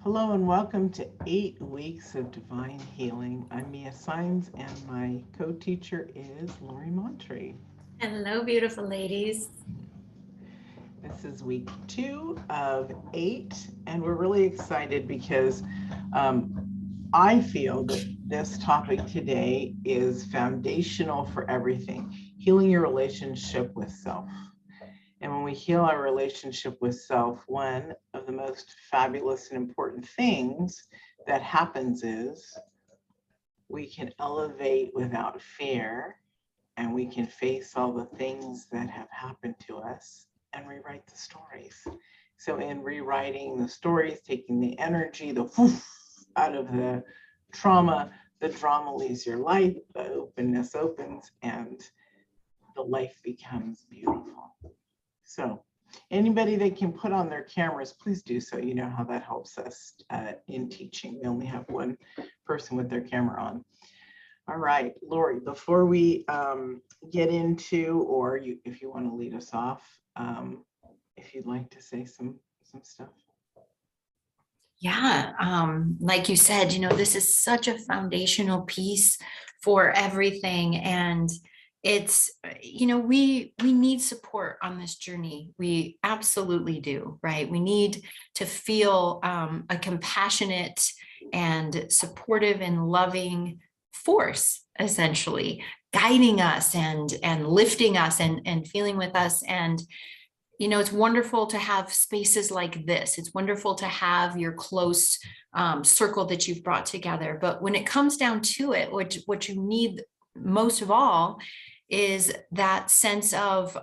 Hello and welcome to 8 Weeks of Divine Healing. I'm Mia Sines and my co-teacher is Lori Montre. Hello, beautiful ladies. This is week 2 of 8 and we're really excited because I feel that this topic today is foundational for everything, healing your relationship with self. And when we heal our relationship with self, one of the most fabulous and important things that happens is we can elevate without fear and we can face all the things that have happened to us and rewrite the stories. So in rewriting the stories, taking the energy, the whoof out of the trauma, the drama leaves your life, the openness opens, and the life becomes beautiful. So anybody that can put on their cameras, please do so. You know how that helps us in teaching. We only have one person with their camera on. All right, Lori, before we get into, or if you want to lead us off, if you'd like to say some stuff. Yeah, like you said, this is such a foundational piece for everything. And it's, we need support on this journey. We absolutely do, right? We need to feel a compassionate and supportive and loving force, essentially, guiding us and lifting us and feeling with us. And it's wonderful to have spaces like this. It's wonderful to have your close circle that you've brought together. But when it comes down to it, what you need most of all is that sense of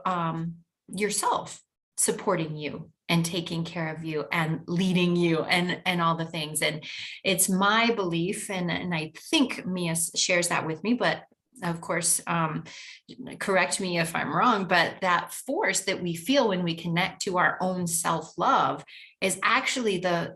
yourself supporting you and taking care of you and leading you and all the things. And it's my belief, and I think Mia shares that with me, but of course, correct me if I'm wrong, but that force that we feel when we connect to our own self-love is actually the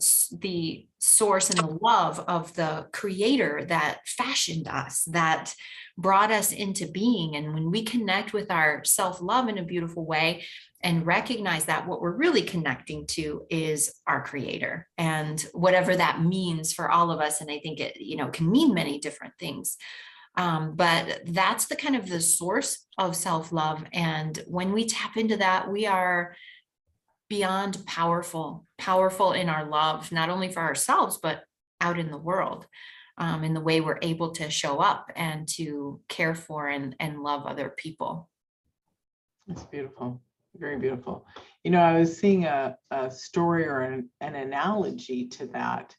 source and the love of the creator that fashioned us, that brought us into being. And when we connect with our self-love in a beautiful way and recognize that, what we're really connecting to is our creator, and whatever that means for all of us. And I think it, can mean many different things. But that's the kind of the source of self-love. And when we tap into that, we are beyond powerful in our love, not only for ourselves, but out in the world, in the way we're able to show up and to care for and love other people. It's beautiful. Very beautiful. I was seeing a story or an analogy to that,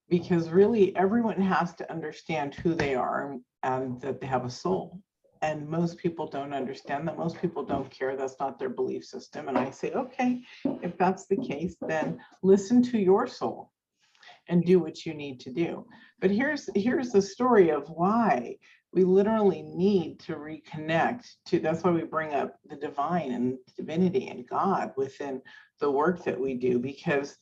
because really everyone has to understand who they are and that they have a soul. And most people don't understand that. Most people don't care. That's not their belief system. And I say, okay, if that's the case, then listen to your soul and do what you need to do. But here's the story of why we literally need to reconnect to. That's why we bring up the divine and divinity and God within the work that we do, because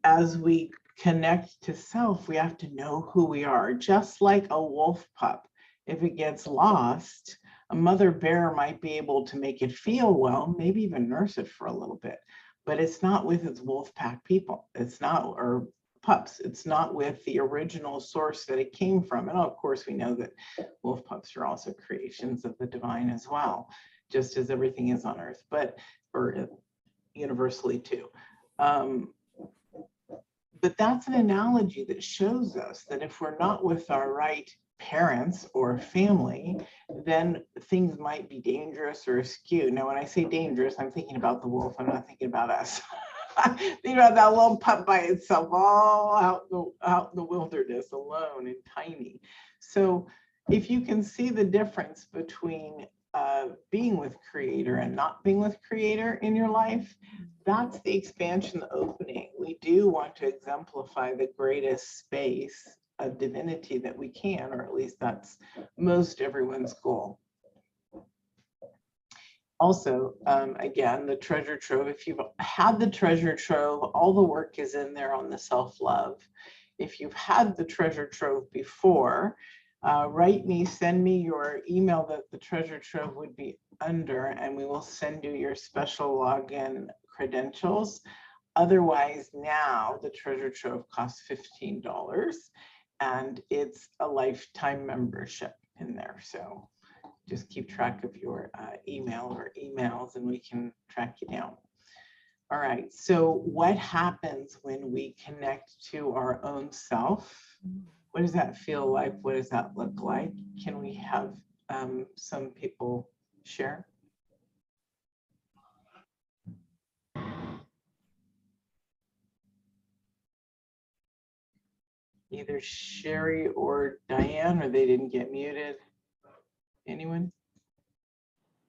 as we connect to self, we have to know who we are. Just like a wolf pup, if it gets lost, a mother bear might be able to make it feel well, maybe even nurse it for a little bit, but it's not with its wolf pack people. It's not, or pups, it's not with the original source that it came from. And of course, we know that wolf pups are also creations of the divine as well, just as everything is on earth, but, or universally too. But that's an analogy that shows us that if we're not with our right parents or family, then things might be dangerous or askew. Now, when I say dangerous, I'm thinking about the wolf. I'm not thinking about us. Think about that little pup by itself, all out in the wilderness, alone and tiny. So if you can see the difference between being with creator and not being with creator in your life, that's the expansion, the opening. We do want to exemplify the greatest space of divinity that we can, or at least that's most everyone's goal. Also, again, the treasure trove, if you've had the treasure trove, all the work is in there on the self-love. If you've had the treasure trove before, send me your email that the treasure trove would be under, and we will send you your special login credentials. Otherwise, now the treasure trove costs $15 and it's a lifetime membership in there. So just keep track of your email or emails and we can track you down. All right, so what happens when we connect to our own self? What does that feel like? What does that look like? Can we have some people share? Either Sherry or Diane, or they didn't get muted. Anyone?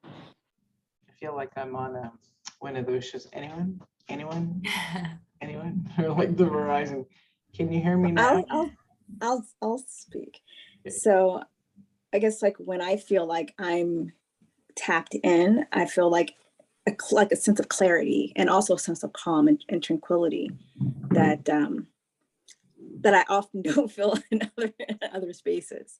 I feel like I'm on one of those shows. Anyone? Anyone? Anyone? Or like the Verizon. Can you hear me now? I'll speak. Okay. So I guess like when I feel like I'm tapped in, I feel like a sense of clarity and also a sense of calm and tranquility that that I often don't feel in other spaces.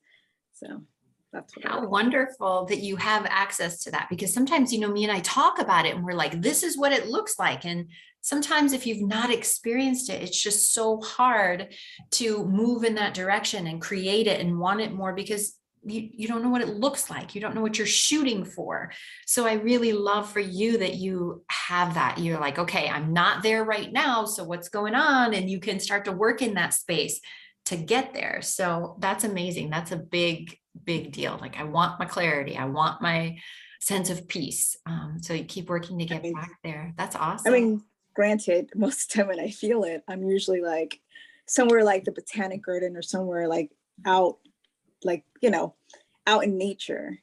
So that's what How wonderful that you have access to that, because sometimes, you know, me and I talk about it and we're like, this is what it looks like. And sometimes if you've not experienced it, it's just so hard to move in that direction and create it and want it more, because you don't know what it looks like. You don't know what you're shooting for. So I really love for you that you have that. You're like, okay, I'm not there right now. So what's going on? And you can start to work in that space to get there. So that's amazing. That's a big deal. Like, I want my clarity. I want my sense of peace. So you keep working to get back there. That's awesome. I mean, granted, most of the time when I feel it, I'm usually like somewhere like the Botanic Garden or somewhere like out, like, you know, out in nature.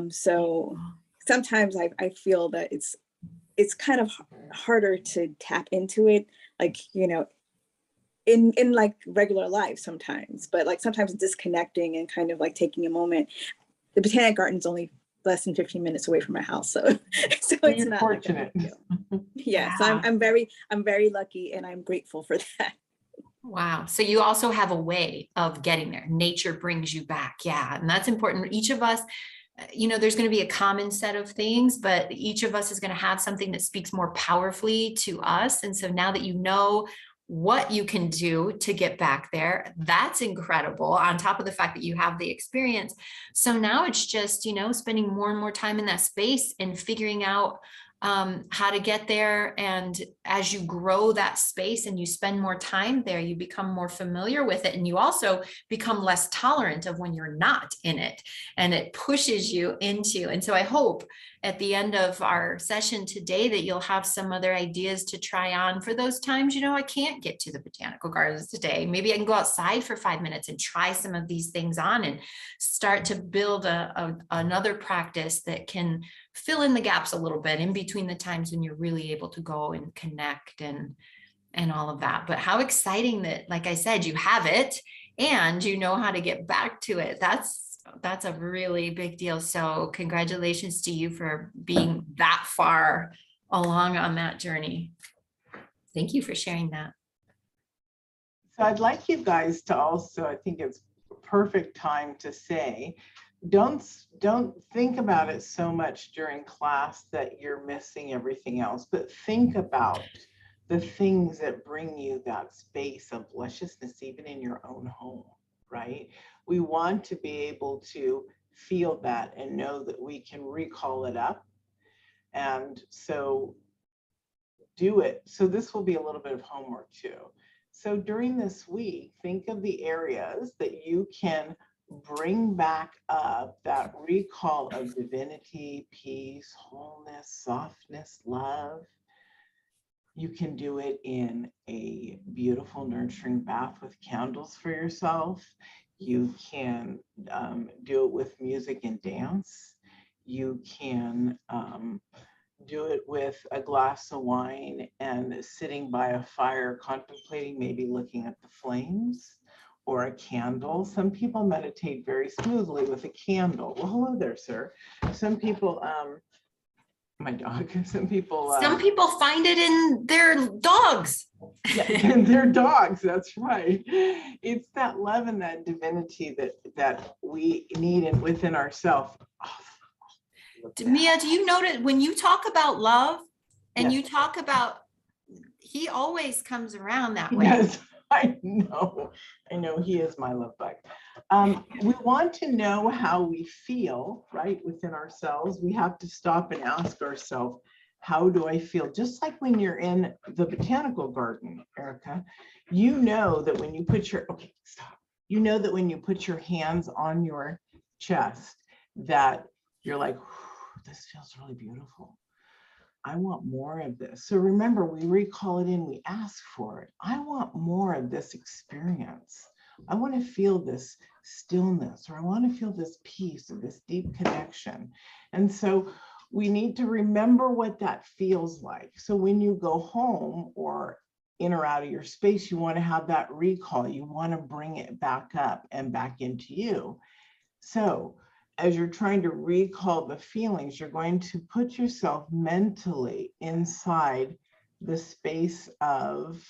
So sometimes I feel that it's kind of harder to tap into it, like, you know, in like regular life sometimes, but like sometimes disconnecting and kind of like taking a moment. The Botanic Garden's only less than 15 minutes away from my house, so so Well, it's you're not fortunate. like a big deal. Yeah, so Yeah. I'm very lucky and I'm grateful for that. Wow. So you also have a way of getting there. Nature brings you back. Yeah. And that's important. Each of us, you know, there's going to be a common set of things, but each of us is going to have something that speaks more powerfully to us. And so now that you know what you can do to get back there, that's incredible, on top of the fact that you have the experience. So now it's just, you know, spending more and more time in that space and figuring out how to get there. And as you grow that space and you spend more time there, you become more familiar with it. And you also become less tolerant of when you're not in it, and it pushes you into. And so I hope at the end of our session today that you'll have some other ideas to try on for those times, you know, I can't get to the botanical gardens today. Maybe I can go outside for 5 minutes and try some of these things on and start to build another practice that can fill in the gaps a little bit in between the times when you're really able to go and connect and all of that. But how exciting that, like I said, you have it and you know how to get back to it. That's a really big deal. So congratulations to you for being that far along on that journey. Thank you for sharing that. So I'd like you guys to also, I think it's a perfect time to say, don't think about it so much during class that you're missing everything else, but think about the things that bring you that space of lusciousness, even in your own home, right? We want to be able to feel that and know that we can recall it up. And so do it. So this will be a little bit of homework too. So during this week, think of the areas that you can bring back up that recall of divinity, peace, wholeness, softness, love. You can do it in a beautiful, nurturing bath with candles for yourself. You can do it with music and dance. You can do it with a glass of wine and sitting by a fire, contemplating, maybe looking at the flames, or a candle. Some people meditate very smoothly with a candle. Well, hello there, sir. Some people, my dog, some people find it in their dogs. Yeah, and their dogs, that's right. It's that love and that divinity that we need within ourselves. Mia, do you notice when you talk about love and Yes. you talk about he always comes around that way. Yes, I know he is my love bug. We want to know how we feel, right, within ourselves. We have to stop and ask ourselves, how do I feel? Just like when you're in the botanical garden, Erica, you know that when you put your, okay, stop. You know that when you put your hands on your chest, that you're like, this feels really beautiful. I want more of this. So remember, we recall it in, we ask for it. I want more of this experience. I want to feel this stillness, or I want to feel this peace or this deep connection. And so we need to remember what that feels like. So when you go home or in or out of your space, you want to have that recall. You want to bring it back up and back into you. So as you're trying to recall the feelings, you're going to put yourself mentally inside the space of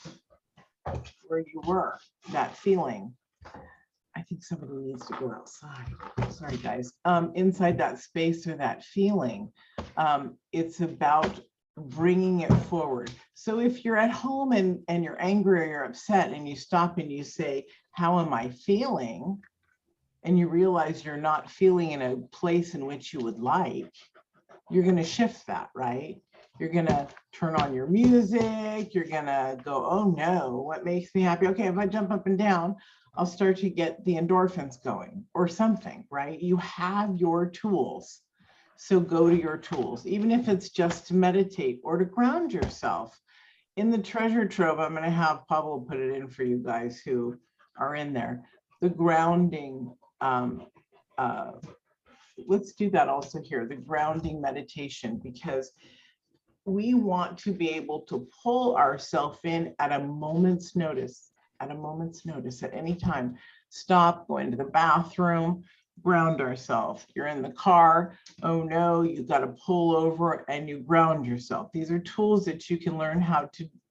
where you were, that feeling. I think somebody needs to go outside. Sorry, guys. Inside that space or that feeling, it's about bringing it forward. So if you're at home and you're angry or you're upset and you stop and you say, how am I feeling? And you realize you're not feeling in a place in which you would like, you're going to shift that, right? You're going to turn on your music. You're going to go, oh no, what makes me happy? Okay, if I jump up and down, I'll start to get the endorphins going or something, right? You have your tools. So go to your tools, even if it's just to meditate or to ground yourself. In the treasure trove, I'm going to have Pablo put it in for you guys who are in there. The grounding, let's do that also here, the grounding meditation, because we want to be able to pull ourselves in at a moment's notice, at any time. Stop, go into the bathroom, ground ourselves. You're in the car, oh no, you got to pull over and you ground yourself. These are tools that you can learn how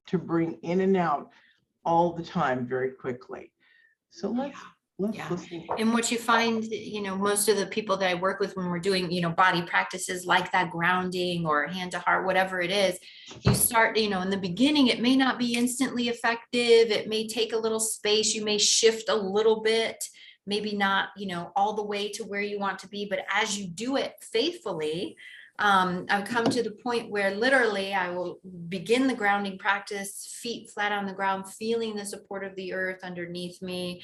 to bring in and out all the time very quickly. So let's listen. And what you find, most of the people that I work with when we're doing, body practices like that, grounding or hand to heart, whatever it is, you start, in the beginning, it may not be instantly effective. It may take a little space. You may shift a little bit, maybe not, all the way to where you want to be. But as you do it faithfully, I've come to the point where literally I will begin the grounding practice, feet flat on the ground, feeling the support of the earth underneath me,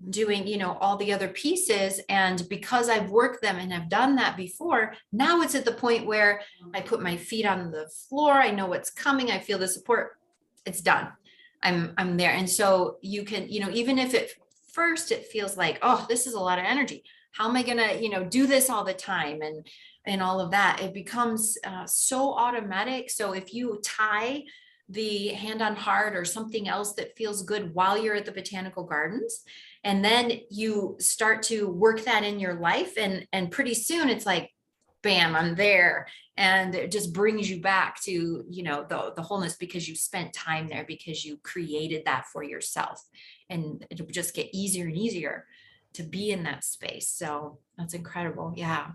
doing, all the other pieces. And because I've worked them and have done that before, now it's at the point where I put my feet on the floor. I know what's coming. I feel the support. It's done. I'm there. And so you can, even if at first it feels like, oh, this is a lot of energy. How am I going to, do this all the time? And all of that, it becomes so automatic. So if you tie the hand on heart or something else that feels good while you're at the botanical gardens, and then you start to work that in your life, and pretty soon it's like, bam, I'm there. And it just brings you back to, the wholeness, because you spent time there, because you created that for yourself. And it'll just get easier and easier to be in that space. So that's incredible. Yeah.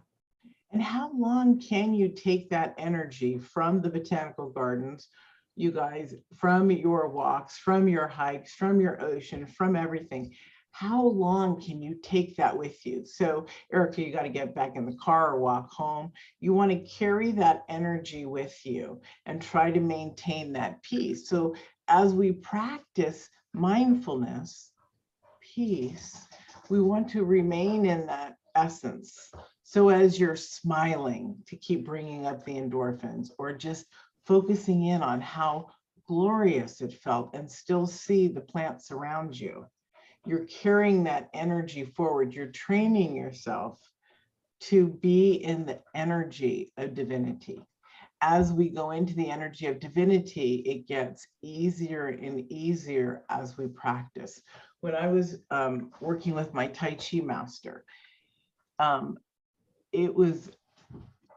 And how long can you take that energy from the botanical gardens, you guys, from your walks, from your hikes, from your ocean, from everything? How long can you take that with you? So Erica, you got to get back in the car or walk home. You want to carry that energy with you and try to maintain that peace. So as we practice mindfulness, peace, we want to remain in that essence. So as you're smiling, to keep bringing up the endorphins, or just focusing in on how glorious it felt and still see the plants around you, you're carrying that energy forward. You're training yourself to be in the energy of divinity. As we go into the energy of divinity, it gets easier and easier as we practice. When I was working with my Tai Chi master, it was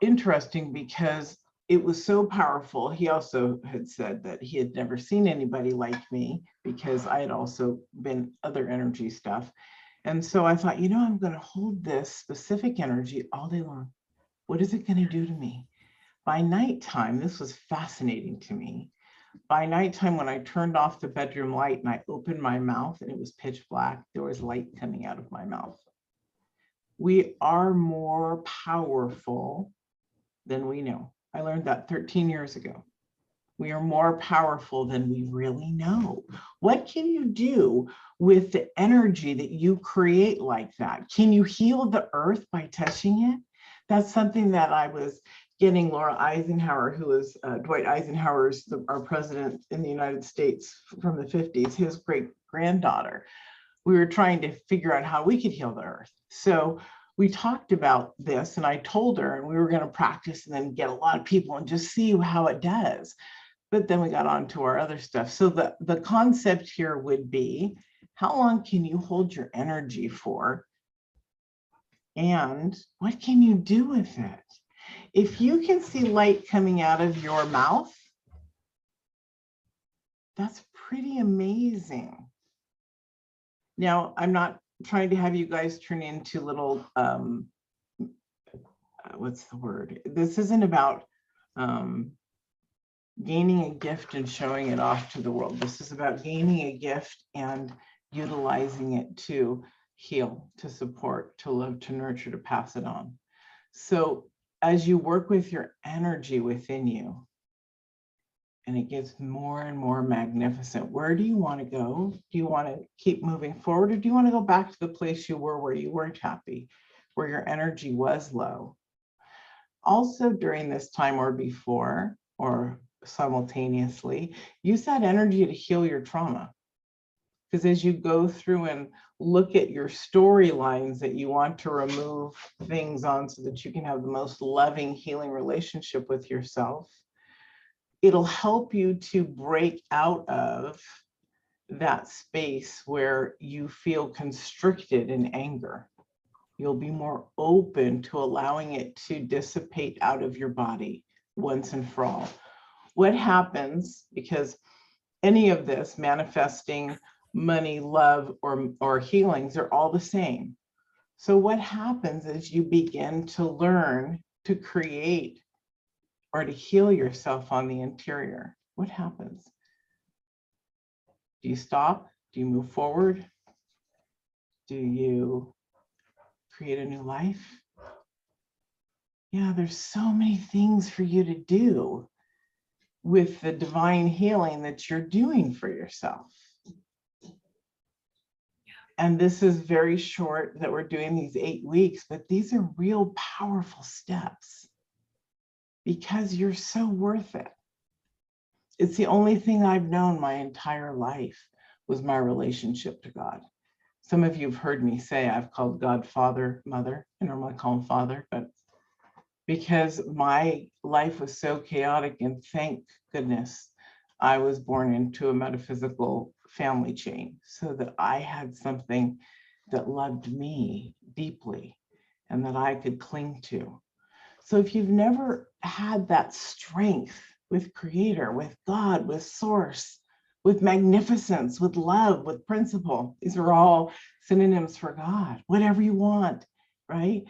interesting because it was so powerful. He also had said that he had never seen anybody like me, because I had also been other energy stuff. And so I thought, I'm going to hold this specific energy all day long. What is it going to do to me? By nighttime, this was fascinating to me. By nighttime, when I turned off the bedroom light and I opened my mouth and it was pitch black, there was light coming out of my mouth. We are more powerful than we know. I learned that 13 years ago. We are more powerful than we really know. What can you do with the energy that you create like that? Can you heal the earth by touching it? That's something that I was getting Laura Eisenhower, who was Dwight Eisenhower's, our president in the United States from the 50s, his great granddaughter. We were trying to figure out how we could heal the earth. So we talked about this and I told her, and we were going to practice and then get a lot of people and just see how it does. But then we got on to our other stuff. So the concept here would be, how long can you hold your energy for? And what can you do with it? If you can see light coming out of your mouth, that's pretty amazing. Now, I'm not trying to have you guys turn into little, what's the word? This isn't about gaining a gift and showing it off to the world. This is about gaining a gift and utilizing it to heal, to support, to love, to nurture, to pass it on. So as you work with your energy within you, and it gets more and more magnificent, where do you want to go? Do you want to keep moving forward, or do you want to go back to the place you were where you weren't happy, where your energy was low? Also during this time or before, or simultaneously, use that energy to heal your trauma. Because as you go through and look at your storylines that you want to remove things on so that you can have the most loving, healing relationship with yourself, it'll help you to break out of that space where you feel constricted in anger. You'll be more open to allowing it to dissipate out of your body once and for all. What happens, because any of this, manifesting money, love, or healings, are all the same. So what happens is you begin to learn to create or to heal yourself on the interior. What happens? Do you stop? Do you move forward? Do you create a new life? Yeah, there's so many things for you to do with the divine healing that you're doing for yourself. And this is very short that we're doing these 8 weeks, but these are real powerful steps because you're so worth it. It's the only thing I've known my entire life was my relationship to God. Some of you have heard me say I've called God Father, Mother. I normally call him Father, but because my life was so chaotic, and thank goodness I was born into a metaphysical family chain so that I had something that loved me deeply and that I could cling to. So if you've never had that strength with Creator, with God, with Source, with magnificence, with love, with principle, these are all synonyms for God, whatever you want, right?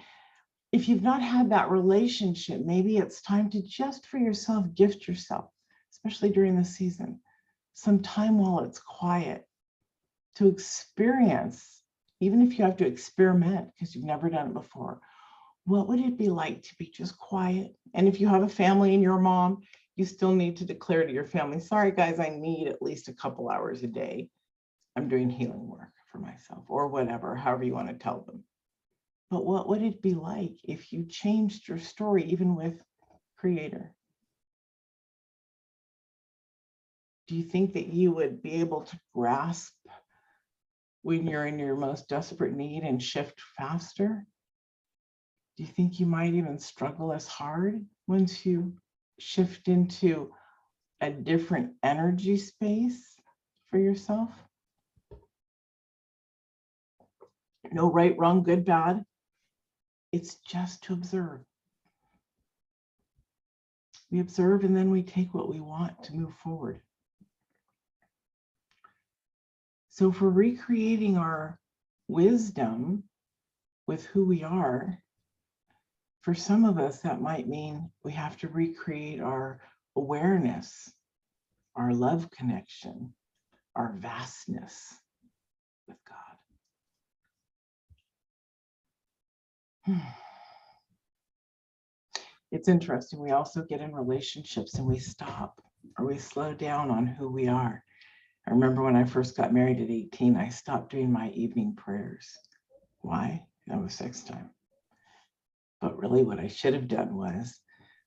If you've not had that relationship, maybe it's time to just for yourself, gift yourself, especially during the season, some time while it's quiet to experience, even if you have to experiment because you've never done it before, what would it be like to be just quiet? And if you have a family and you're a mom, you still need to declare to your family, sorry guys, I need at least a couple hours a day. I'm doing healing work for myself, or whatever, however you want to tell them. But what would it be like if you changed your story, even with Creator? Do you think that you would be able to grasp when you're in your most desperate need and shift faster? Do you think you might even struggle as hard once you shift into a different energy space for yourself? No right, wrong, good, bad. It's just to observe. We observe and then we take what we want to move forward. So for recreating our wisdom with who we are, for some of us, that might mean we have to recreate our awareness our love connection, our vastness with God. It's interesting. We also get in relationships and we stop or we slow down on who we are. I remember when I first got married at 18, I stopped doing my evening prayers. Why? That was sex time. But really what I should have done was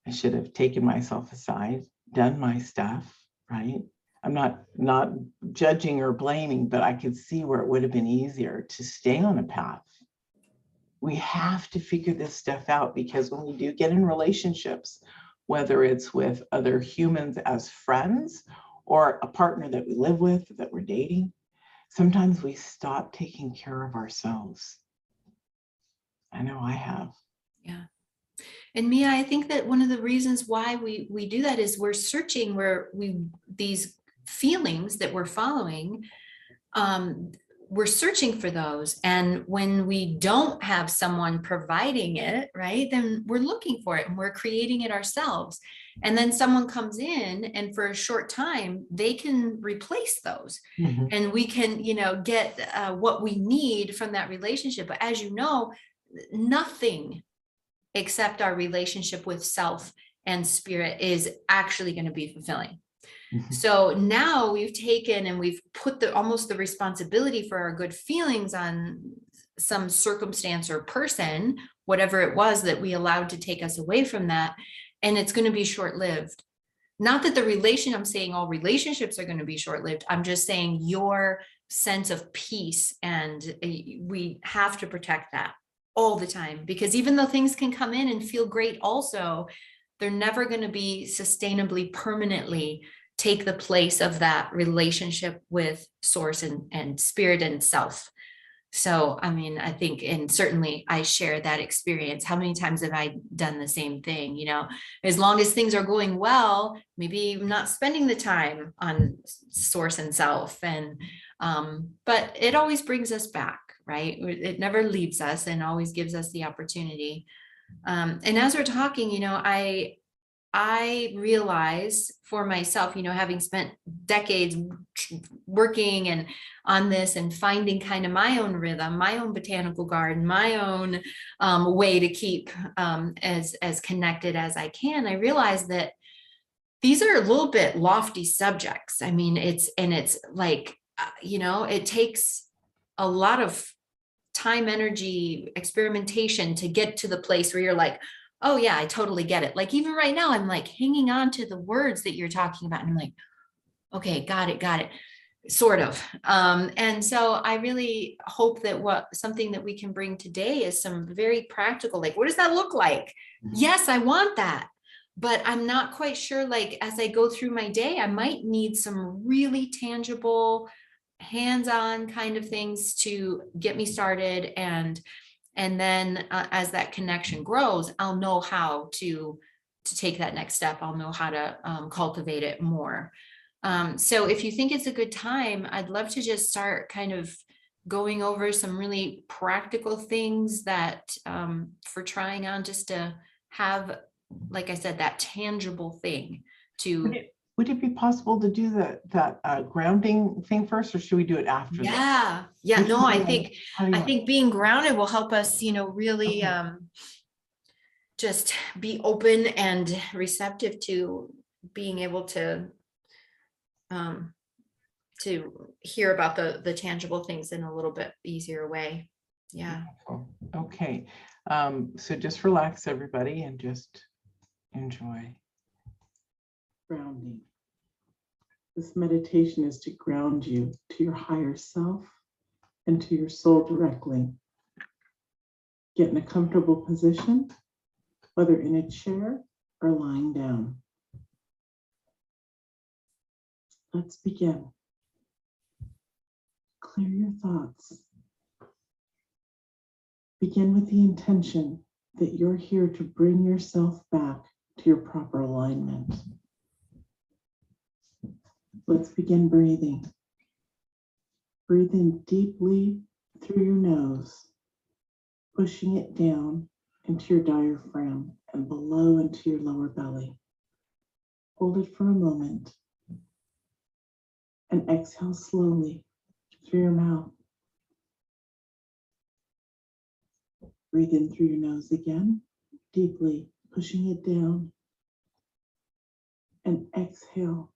I should have taken myself aside, done my stuff, right? I'm not judging or blaming, but I could see where it would have been easier to stay on a path. We have to figure this stuff out, because when we do get in relationships, whether it's with other humans as friends or a partner that we live with, that we're dating, sometimes we stop taking care of ourselves. I know I have. Yeah. And Mia, I think that one of the reasons why we do that is we're searching where these feelings that we're following, we're searching for those. And when we don't have someone providing it, right, then we're looking for it and we're creating it ourselves. And then someone comes in and for a short time, they can replace those. Mhm. And we can, get what we need from that relationship. But as you know, nothing except our relationship with self and spirit is actually going to be fulfilling. Mhm. So now we've taken and we've put almost the responsibility for our good feelings on some circumstance or person, whatever it was that we allowed to take us away from that. And it's going to be short-lived. Not that I'm saying all relationships are going to be short-lived. I'm just saying your sense of peace, and we have to protect that all the time, because even though things can come in and feel great also, they're never going to be sustainably, permanently take the place of that relationship with source and spirit and self. So, I mean, I think, and certainly I share that experience. How many times have I done the same thing? As long as things are going well, maybe I'm not spending the time on source and self. But it always brings us back, right? It never leaves us and always gives us the opportunity. And as we're talking, I realize for myself, having spent decades working and on this and finding kind of my own rhythm, my own botanical garden, my own way to keep as connected as I can, I realize that these are a little bit lofty subjects. I mean, it's like, it takes a lot of time, energy, experimentation to get to the place where you're like, oh yeah, I totally get it. Like even right now, I'm like hanging on to the words that you're talking about. And I'm like, okay, got it, sort of. And so I really hope that something that we can bring today is some very practical, like, what does that look like? Yes, I want that. But I'm not quite sure, like, as I go through my day, I might need some really tangible, hands-on kind of things to get me started. And then as that connection grows, I'll know how to take that next step. I'll know how to cultivate it more. So if you think it's a good time, I'd love to just start kind of going over some really practical things that for trying on, just to have, like I said, that tangible thing to. Would it be possible to do that grounding thing first, or should we do it after that? Yeah. Which No, one I do you think want? I think being grounded will help us, really Okay. just be open and receptive to being able to hear about the tangible things in a little bit easier way. Yeah. Okay. So just relax, everybody, and just enjoy. Grounding. This meditation is to ground you to your higher self and to your soul directly. Get in a comfortable position, whether in a chair or lying down. Let's begin. Clear your thoughts. Begin with the intention that you're here to bring yourself back to your proper alignment. Let's begin breathing. Breathe in deeply through your nose, pushing it down into your diaphragm and below into your lower belly. Hold it for a moment And exhale slowly through your mouth. Breathe in through your nose again, deeply pushing it down. And exhale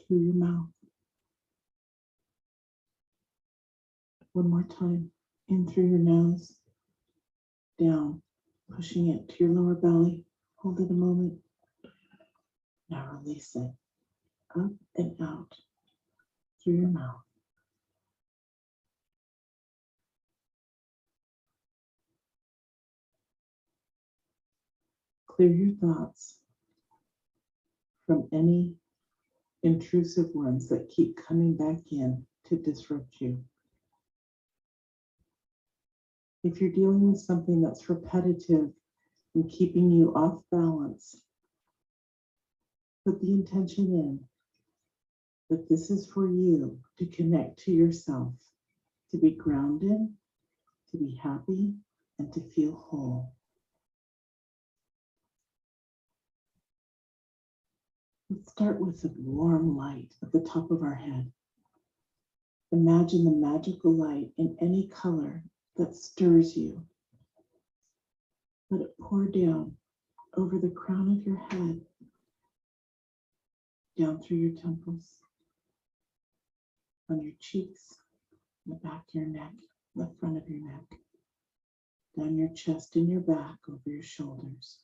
through your mouth. One more time. In through your nose, down, pushing it to your lower belly. Hold it a moment. Now release it. Up and out through your mouth. Clear your thoughts from any intrusive ones that keep coming back in to disrupt you. If you're dealing with something that's repetitive and keeping you off balance, put the intention in that this is for you to connect to yourself, to be grounded, to be happy, and to feel whole. Let's start with a warm light at the top of our head. Imagine the magical light in any color that stirs you. Let it pour down over the crown of your head, down through your temples, on your cheeks, the back of your neck, the front of your neck, down your chest and your back, over your shoulders,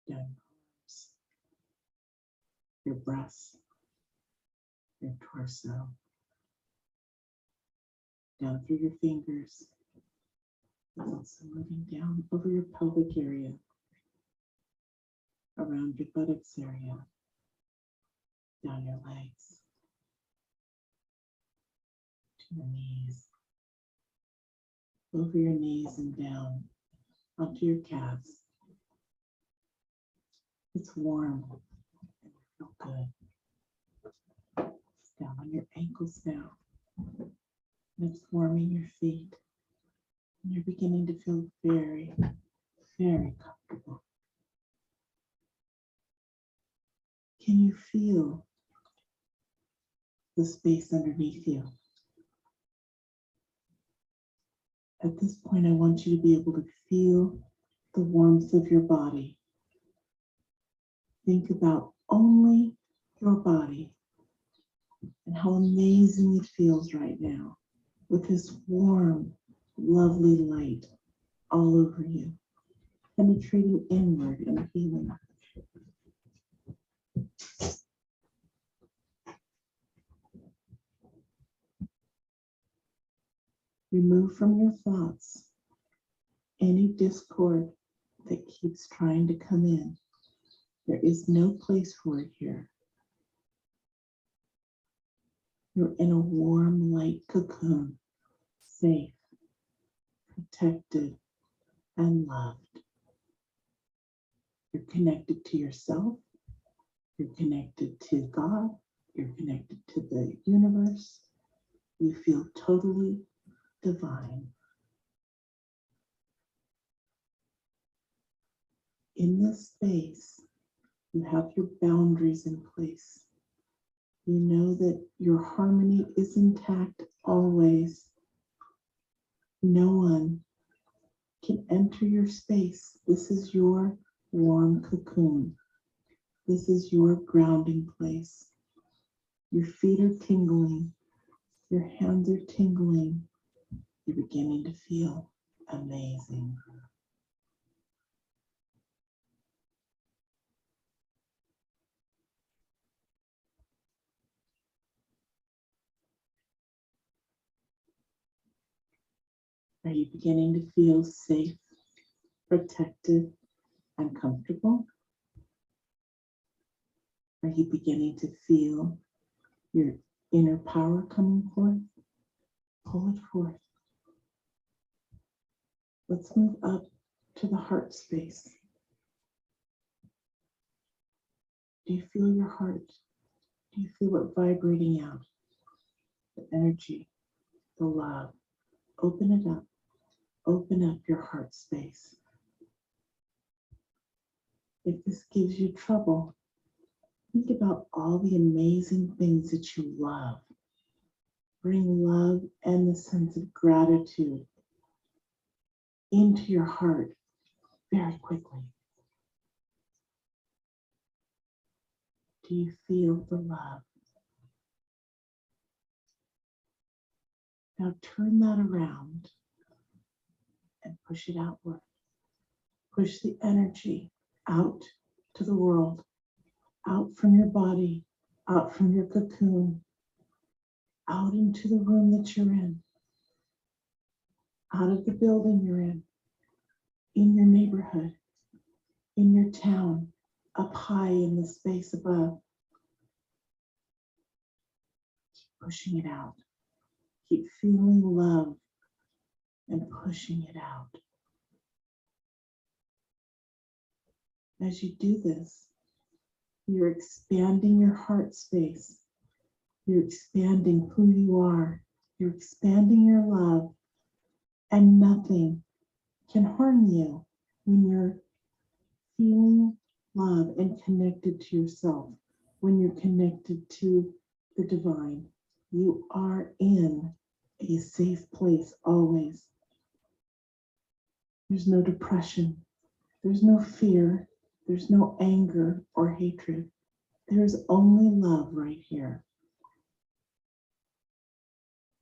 down your arms, your breasts, your torso, down through your fingers. It's also moving down over your pelvic area, around your buttocks area, down your legs, to your knees, over your knees and down onto your calves. It's warm and you feel good. It's down on your ankles now. And it's warming your feet. And you're beginning to feel very, very comfortable. Can you feel the space underneath you? At this point, I want you to be able to feel the warmth of your body. Think about only your body and how amazing it feels right now with this warm, lovely light all over you, penetrating inward and healing. Remove from your thoughts any discord that keeps trying to come in. There is no place for it here. You're in a warm, light cocoon, safe, protected, and loved. You're connected to yourself. You're connected to God. You're connected to the universe. You feel totally divine. In this space, you have your boundaries in place. You know that your harmony is intact always. No one can enter your space. This is your warm cocoon. This is your grounding place. Your feet are tingling. Your hands are tingling. You're beginning to feel amazing. Are you beginning to feel safe, protected, and comfortable? Are you beginning to feel your inner power coming forth? Pull it forth. Let's move up to the heart space. Do you feel your heart? Do you feel it vibrating out? The energy, the love. Open it up. Open up your heart space. If this gives you trouble, Think about all the amazing things that you love. Bring love and the sense of gratitude into your heart very quickly. Do you feel the love? Now turn that around and push it outward. Push the energy out to the world, out from your body, out from your cocoon, out into the room that you're in, out of the building you're in your neighborhood, in your town, up high in the space above. Keep pushing it out. Keep feeling love and pushing it out. As you do this, you're expanding your heart space. You're expanding who you are. You're expanding your love, and nothing can harm you when you're feeling love and connected to yourself, when you're connected to the divine. You are in a safe place always. There's no depression. There's no fear. There's no anger or hatred. There's only love right here.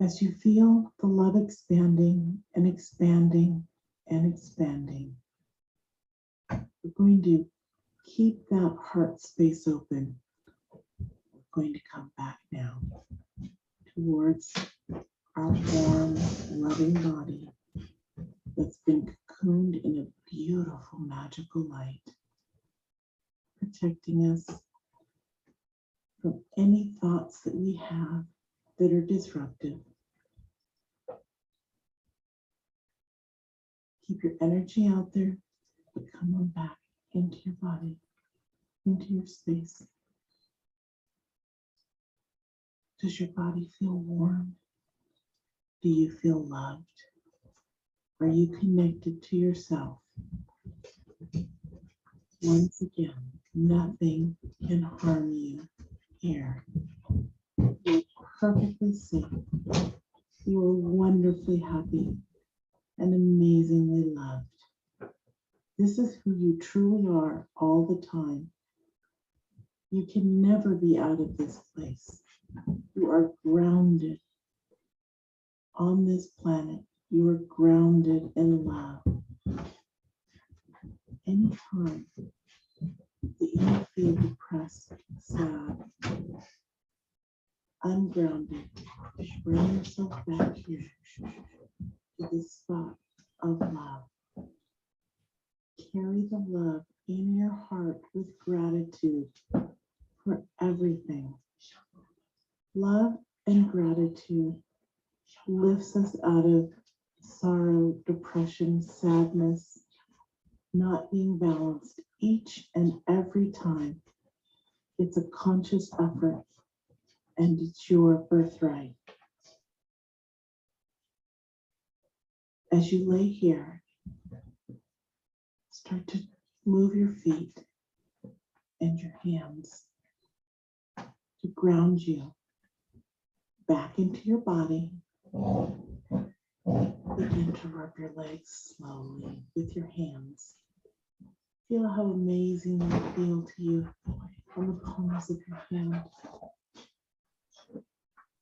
As you feel the love expanding and expanding and expanding, we're going to keep that heart space open. We're going to come back now towards our warm, loving body that's been cocooned in a beautiful, magical light, protecting us from any thoughts that we have that are disruptive. Keep your energy out there, but come on back into your body, into your space. Does your body feel warm? Do you feel loved? Are you connected to yourself? Once again, nothing can harm you here. You're perfectly safe. You are wonderfully happy and amazingly loved. This is who you truly are all the time. You can never be out of this place. You are grounded on this planet. You are grounded in love. Anytime that you feel depressed, sad, ungrounded, bring yourself back here to this spot of love. Carry the love in your heart with gratitude for everything. Love and gratitude lifts us out of sorrow, depression, sadness, not being balanced each and every time. It's a conscious effort, and it's your birthright. As you lay here, start to move your feet and your hands to ground you back into your body. Begin to rub your legs slowly with your hands. Feel how amazing they feel to you on the palms of your hand.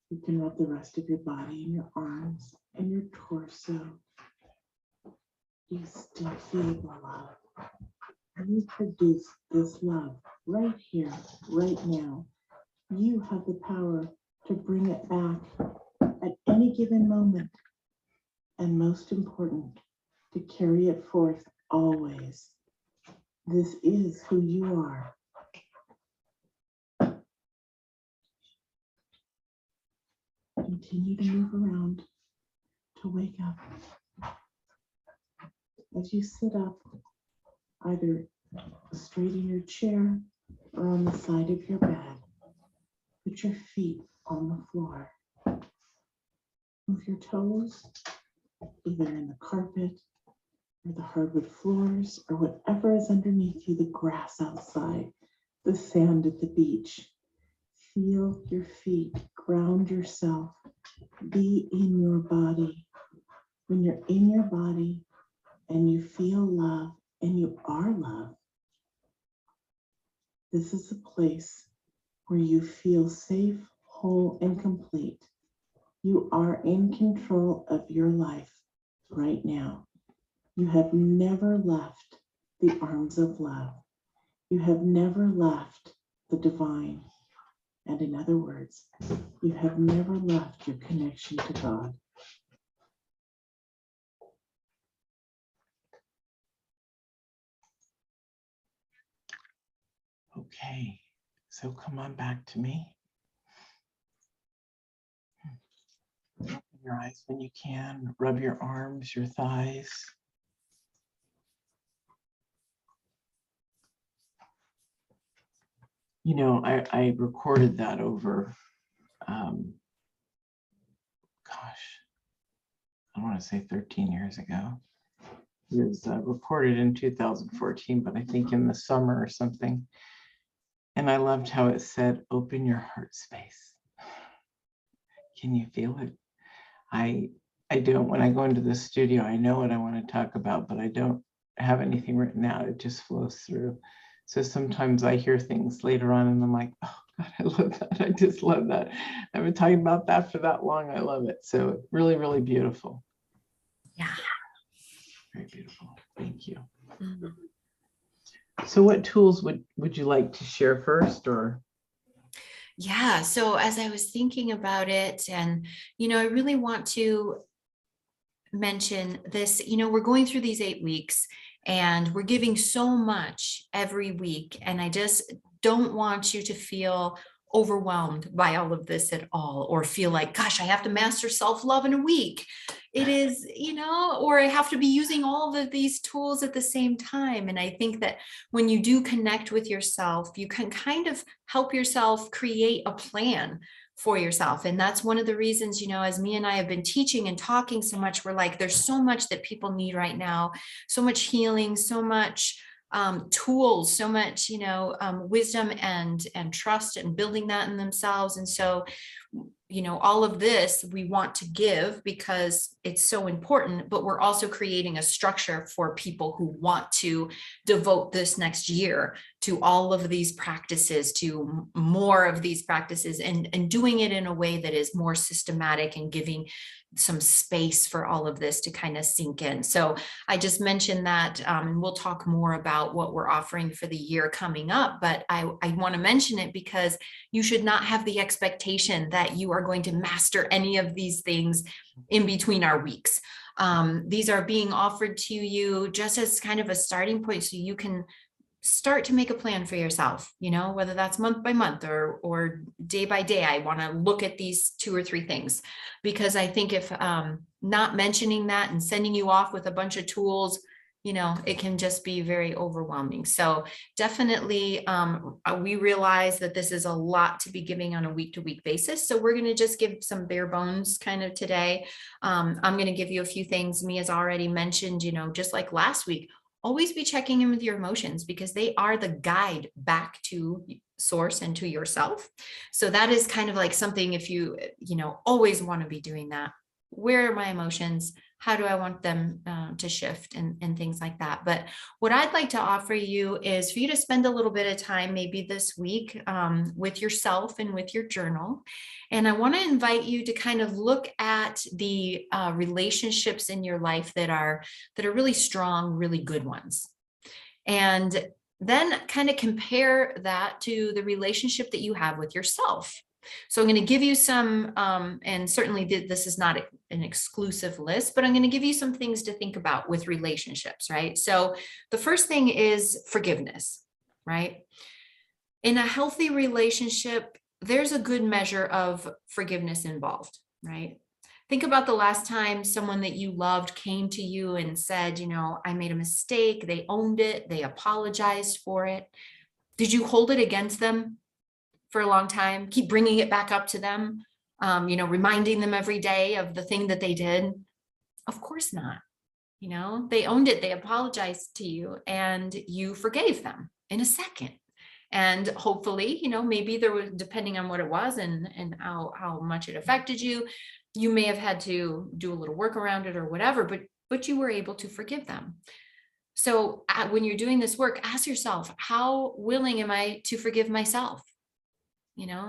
You can rub the rest of your body and your arms and your torso. You still feel the love. You produce this love right here, right now. You have the power to bring it back at any given moment. And most important, to carry it forth always. This is who you are. Continue to move around to wake up. As you sit up, either straight in your chair or on the side of your bed, put your feet on the floor. Move your toes, either in the carpet or the hardwood floors or whatever is underneath you, the grass outside. the sand at the beach. Feel your feet, ground yourself, be in your body. When you're in your body and you feel love and you are love, this is a place where you feel safe, whole, and complete. You are in control of your life right now. You have never left the arms of love. You have never left the divine. And in other words, you have never left your connection to God. Okay, so come on back to me. Open your eyes when you can. Rub your arms, your thighs. You know, I recorded that over, gosh, I want to say 13 years ago. It was recorded in 2014, but I think in the summer or something. And I loved how it said, open your heart space. Can you feel it? I don't, when I go into the studio, I know what I want to talk about, but I don't have anything written out. It just flows through. So sometimes I hear things later on and I'm like, oh God, I love that. I just love that. I've been talking about that for that long. I love it. So really, really beautiful. Yeah. Very beautiful. Thank you. Mhm. So what tools would you like to share first, or? Yeah. So as I was thinking about it, and, I really want to mention this, we're going through these 8 weeks and we're giving so much every week. And I just don't want you to feel overwhelmed by all of this at all, or feel like, gosh, I have to master self-love in a week. It is, or I have to be using all of these tools at the same time. And I think that when you do connect with yourself, you can kind of help yourself create a plan for yourself. And that's one of the reasons, as me and I have been teaching and talking so much, we're like, there's so much that people need right now, so much healing, so much tools, so much, wisdom and trust and building that in themselves. And so, all of this we want to give because it's so important, but we're also creating a structure for people who want to devote this next year to all of these practices, to more of these practices, and doing it in a way that is more systematic and giving some space for all of this to kind of sink in. So I just mentioned that, and we'll talk more about what we're offering for the year coming up, but I want to mention it because you should not have the expectation that you are going to master any of these things in between our weeks. These are being offered to you just as kind of a starting point, so you can start to make a plan for yourself, whether that's month by month or day by day. I want to look at these 2 or 3 things, because I think if not mentioning that and sending you off with a bunch of tools, it can just be very overwhelming. So definitely we realize that this is a lot to be giving on a week-to-week basis. So we're going to just give some bare bones kind of today. I'm going to give you a few things. Mia's already mentioned, just like last week, always be checking in with your emotions, because they are the guide back to source and to yourself. So that is kind of like something, if you, always want to be doing that. Where are my emotions? How do I want them to shift, and things like that? But what I'd like to offer you is for you to spend a little bit of time, maybe this week, with yourself and with your journal. And I want to invite you to kind of look at the relationships in your life that are really strong, really good ones. And then kind of compare that to the relationship that you have with yourself. So I'm going to give you some, and certainly this is not an exclusive list, but I'm going to give you some things to think about with relationships, right? So the first thing is forgiveness, right? In a healthy relationship, there's a good measure of forgiveness involved, right? Think about the last time someone that you loved came to you and said, I made a mistake. They owned it. They apologized for it. Did you hold it against them for a long time? Keep bringing it back up to them, reminding them every day of the thing that they did? Of course not. They owned it. They apologized to you and you forgave them in a second. And hopefully, maybe there was, depending on what it was and how much it affected you, you may have had to do a little work around it or whatever, but you were able to forgive them. So when you're doing this work, ask yourself, how willing am I to forgive myself?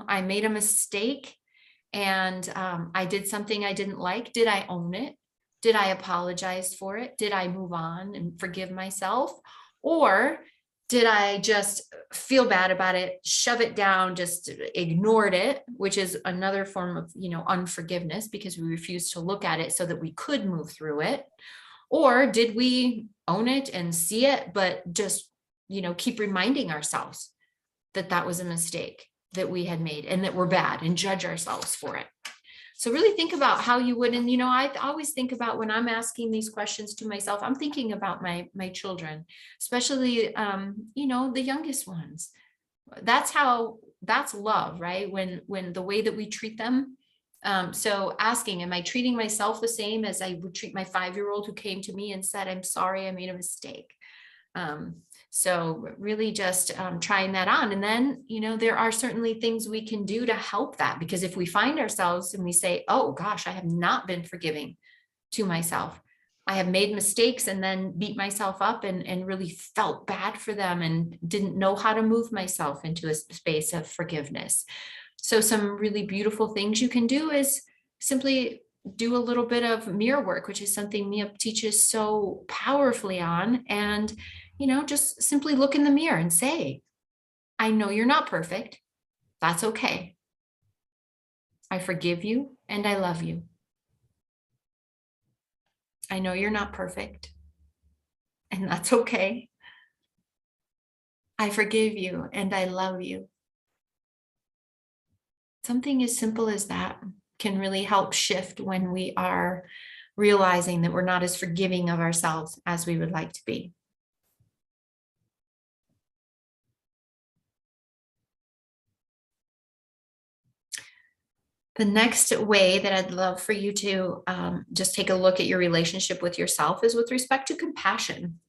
I made a mistake and I did something I didn't like. Did I own it? Did I apologize for it? Did I move on and forgive myself? Or did I just feel bad about it, shove it down, just ignored it, which is another form of, unforgiveness, because we refused to look at it so that we could move through it? Or did we own it and see it, but just, keep reminding ourselves that that was a mistake that we had made and that we're bad and judge ourselves for it? So really think about how you would, and I always think about when I'm asking these questions to myself, I'm thinking about my children, especially the youngest ones. That's love, right? When the way that we treat them. So asking, am I treating myself the same as I would treat my 5-year-old who came to me and said, I'm sorry, I made a mistake? So really just trying that on. And then, there are certainly things we can do to help that, because if we find ourselves and we say, oh gosh, I have not been forgiving to myself, I have made mistakes and then beat myself up and really felt bad for them and didn't know how to move myself into a space of forgiveness. So some really beautiful things you can do is simply do a little bit of mirror work, which is something Mia teaches so powerfully on. And, just simply look in the mirror and say, I know you're not perfect. That's okay. I forgive you and I love you. I know you're not perfect, and that's okay. I forgive you and I love you. Something as simple as that can really help shift when we are realizing that we're not as forgiving of ourselves as we would like to be. The next way that I'd love for you to just take a look at your relationship with yourself is with respect to compassion.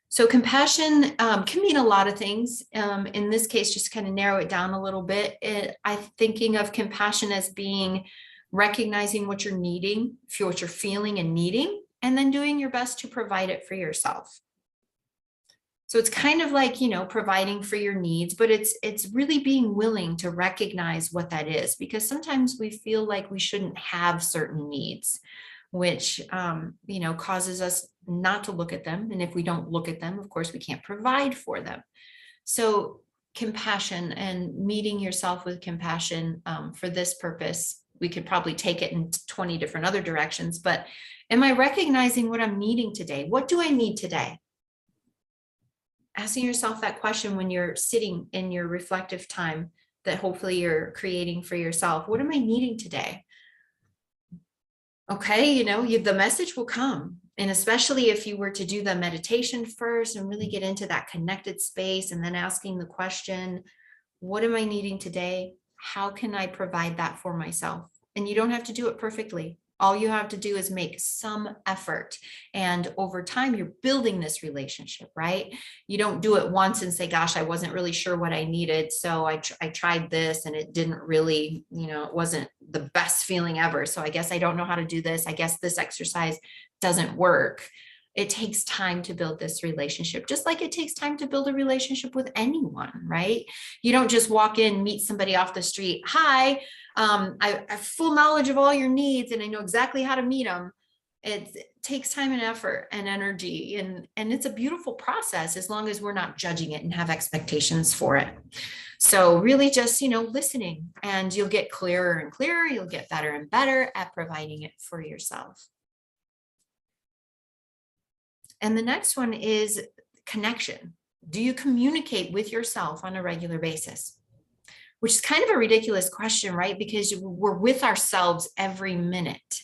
So compassion can mean a lot of things. In this case, just kind of narrow it down a little bit. I'm thinking of compassion as being recognizing what you're needing, what you're feeling and needing, and then doing your best to provide it for yourself. So it's kind of like, providing for your needs, but it's really being willing to recognize what that is, because sometimes we feel like we shouldn't have certain needs, which, causes us not to look at them. And if we don't look at them, of course, we can't provide for them. So compassion and meeting yourself with compassion for this purpose, we could probably take it in 20 different other directions, but am I recognizing what I'm needing today? What do I need today? Asking yourself that question when you're sitting in your reflective time that hopefully you're creating for yourself. What am I needing today? Okay, the message will come. And especially if you were to do the meditation first and really get into that connected space, and then asking the question, what am I needing today? How can I provide that for myself? And you don't have to do it perfectly. All you have to do is make some effort. And over time, you're building this relationship, right? You don't do it once and say, gosh, I wasn't really sure what I needed. So I tried this and it didn't really, it wasn't the best feeling ever. So I guess I don't know how to do this. I guess this exercise doesn't work. It takes time to build this relationship, just like it takes time to build a relationship with anyone, right? You don't just walk in, meet somebody off the street. Hi, I have full knowledge of all your needs and I know exactly how to meet them. It takes time and effort and energy, and it's a beautiful process as long as we're not judging it and have expectations for it. So really just, listening, and you'll get clearer and clearer. You'll get better and better at providing it for yourself. And the next one is connection. Do you communicate with yourself on a regular basis? Which is kind of a ridiculous question, right? Because we're with ourselves every minute.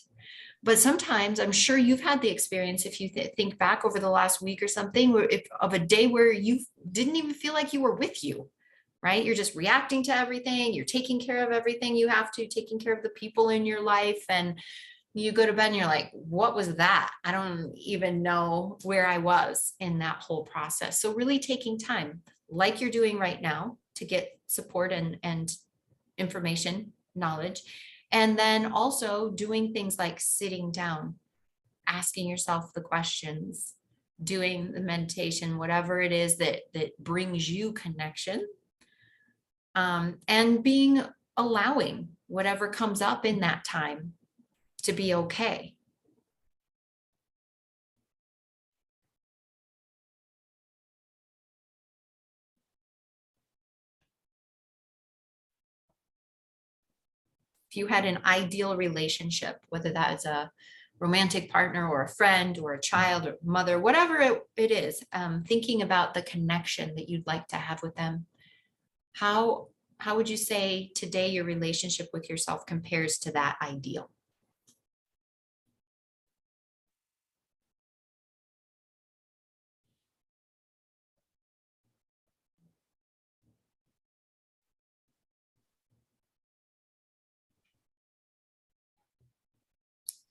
But sometimes, I'm sure you've had the experience, if you think back over the last week or something, of a day where you didn't even feel like you were with you, right? You're just reacting to everything. You're taking care of everything you have to, taking care of the people in your life. And you go to bed and you're like, what was that? I don't even know where I was in that whole process. So really taking time. like you're doing right now to get support and information, knowledge. And then also doing things like sitting down, asking yourself the questions, doing the meditation, whatever it is that brings you connection, and allowing whatever comes up in that time to be okay. If you had an ideal relationship, whether that is a romantic partner or a friend or a child or mother, whatever it is, thinking about the connection that you'd like to have with them, how would you say today your relationship with yourself compares to that ideal?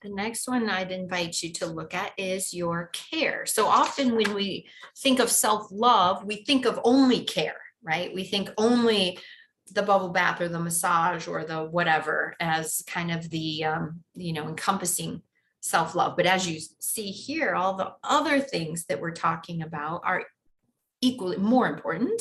The next one I'd invite you to look at is your care. So often when we think of self-love, we think of only care, right? We think only the bubble bath or the massage or the whatever as kind of the, encompassing self-love. But as you see here, all the other things that we're talking about are equally more important.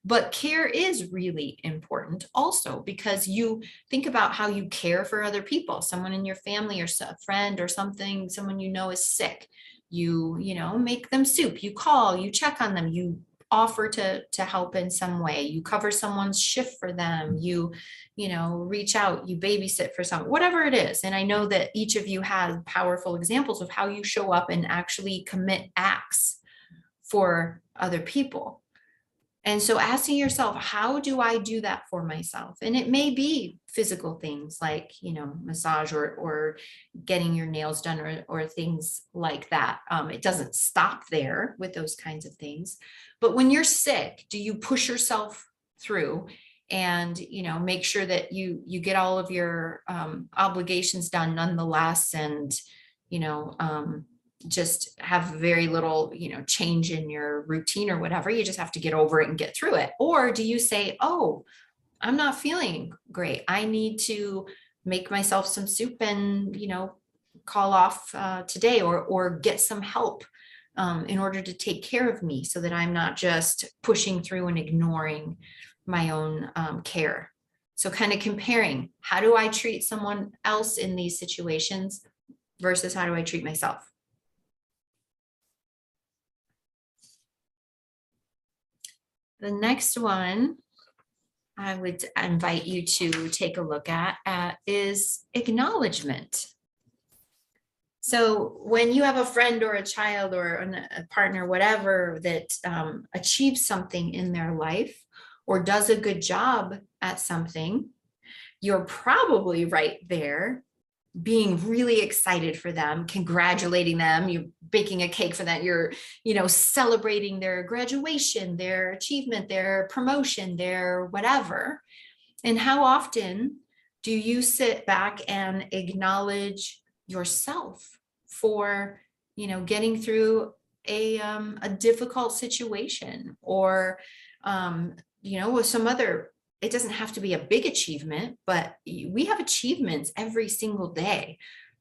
But care is really important also, because you think about how you care for other people, someone in your family or a friend or something, someone you know is sick. You make them soup, you call, you check on them, you offer to help in some way, you cover someone's shift for them, you reach out, you babysit for someone, whatever it is. And I know that each of you has powerful examples of how you show up and actually commit acts for other people. And so asking yourself, how do I do that for myself? And it may be physical things like, massage or getting your nails done or things like that. It doesn't stop there with those kinds of things. But when you're sick, do you push yourself through and, make sure that you get all of your obligations done nonetheless, and, just have very little, change in your routine or whatever, you just have to get over it and get through it? Or do you say, oh, I'm not feeling great, I need to make myself some soup and, call off today, or get some help in order to take care of me, so that I'm not just pushing through and ignoring my own care. So kind of comparing, how do I treat someone else in these situations versus how do I treat myself? The next one I would invite you to take a look at is acknowledgement. So when you have a friend or a child or a partner, whatever, that achieves something in their life or does a good job at something, you're probably right there being really excited for them, congratulating them, you're baking a cake for that, you're, celebrating their graduation, their achievement, their promotion, their whatever. And how often do you sit back and acknowledge yourself for, getting through a difficult situation, or, with some other, it doesn't have to be a big achievement, but we have achievements every single day.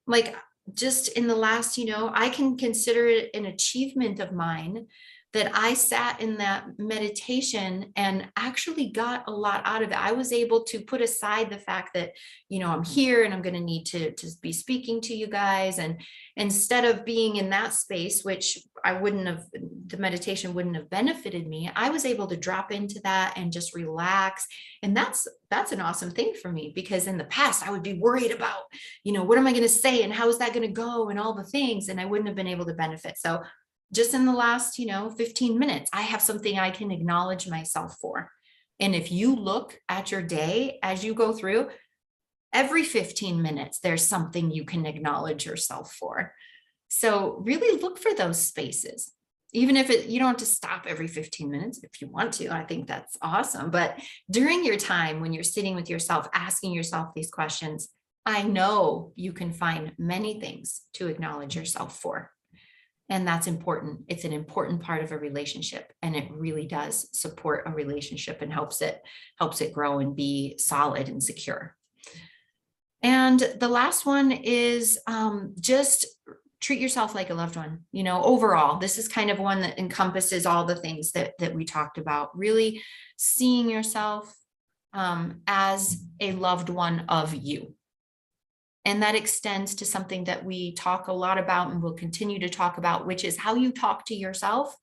Like just in the last, I can consider it an achievement of mine that I sat in that meditation and actually got a lot out of it. I was able to put aside the fact that, I'm here and I'm going to need to be speaking to you guys. And instead of being in that space, which the meditation wouldn't have benefited me, I was able to drop into that and just relax. And that's an awesome thing for me, because in the past I would be worried about, what am I going to say and how is that going to go and all the things, and I wouldn't have been able to benefit. So just in the last, 15 minutes, I have something I can acknowledge myself for. And if you look at your day as you go through, every 15 minutes, there's something you can acknowledge yourself for. So really look for those spaces, even if you don't have to stop every 15 minutes. If you want to, I think that's awesome. But during your time when you're sitting with yourself, asking yourself these questions, I know you can find many things to acknowledge yourself for. And that's important. It's an important part of a relationship, and it really does support a relationship and helps it grow and be solid and secure. And the last one is just treat yourself like a loved one. You know, overall, this is kind of one that encompasses all the things that we talked about, really seeing yourself as a loved one of you. And that extends to something that we talk a lot about and will continue to talk about, which is how you talk to yourself.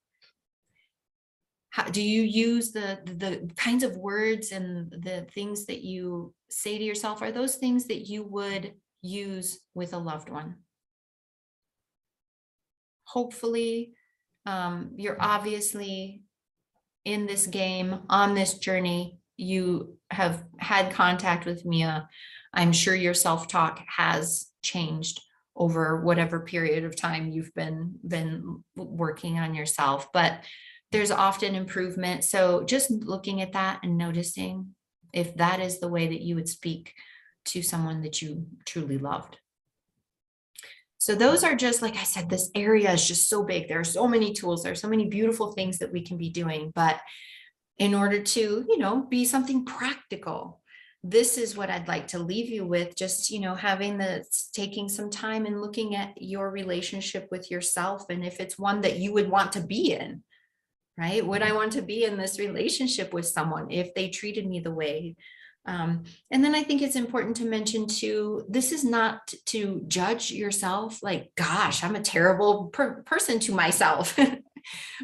How do you use the kinds of words and the things that you say to yourself? Are those things that you would use with a loved one? Hopefully, you're obviously in this game, on this journey. You have had contact with Mia. I'm sure your self-talk has changed over whatever period of time you've been working on yourself, but there's often improvement. So just looking at that and noticing if that is the way that you would speak to someone that you truly loved. So those are just, like I said, this area is just so big. There are so many tools. There are so many beautiful things that we can be doing, but in order to, you know, be something practical, this is what I'd like to leave you with. Just, you know, taking some time and looking at your relationship with yourself. And if it's one that you would want to be in, right? Would I want to be in this relationship with someone if they treated me the way? And then I think it's important to mention too, this is not to judge yourself like, gosh, I'm a terrible person to myself.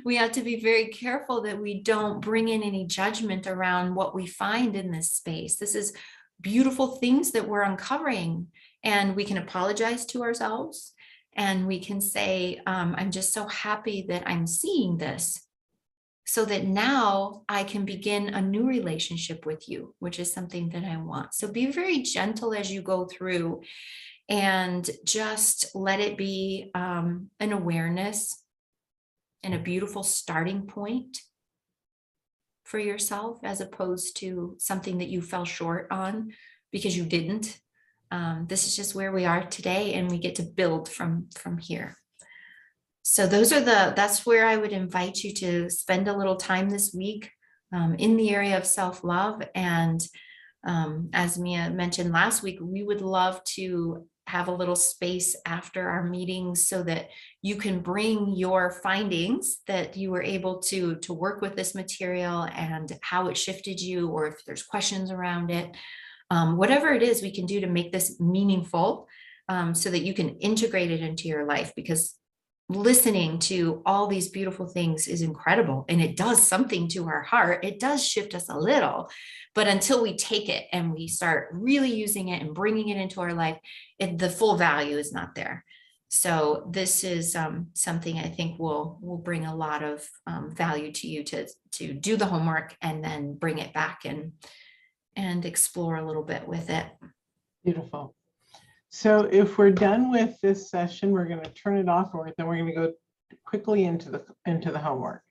We have to be very careful that we don't bring in any judgment around what we find in this space. This is beautiful things that we're uncovering, and we can apologize to ourselves and we can say, I'm just so happy that I'm seeing this, so that now I can begin a new relationship with you, which is something that I want. So be very gentle as you go through, and just let it be an awareness and a beautiful starting point for yourself, as opposed to something that you fell short on because you didn't. This is just where we are today, and we get to build from here. So that's where I would invite you to spend a little time this week in the area of self-love. And as Mia mentioned last week, we would love to have a little space after our meetings so that you can bring your findings that you were able to work with this material and how it shifted you, or if there's questions around it, whatever it is we can do to make this meaningful, so that you can integrate it into your life. Because listening to all these beautiful things is incredible, and it does something to our heart. It does shift us a little, but until we take it and we start really using it and bringing it into our life, the full value is not there. So this is something I think will bring a lot of value to you to do the homework and then bring it back and explore a little bit with it. Beautiful. So if we're done with this session, we're going to turn it off, and then we're going to go quickly into the homework.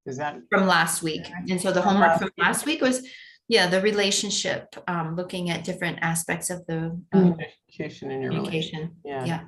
Is that from last week? And so the homework from last week was, the relationship, looking at different aspects of the communication in your communication. relationship. Yeah.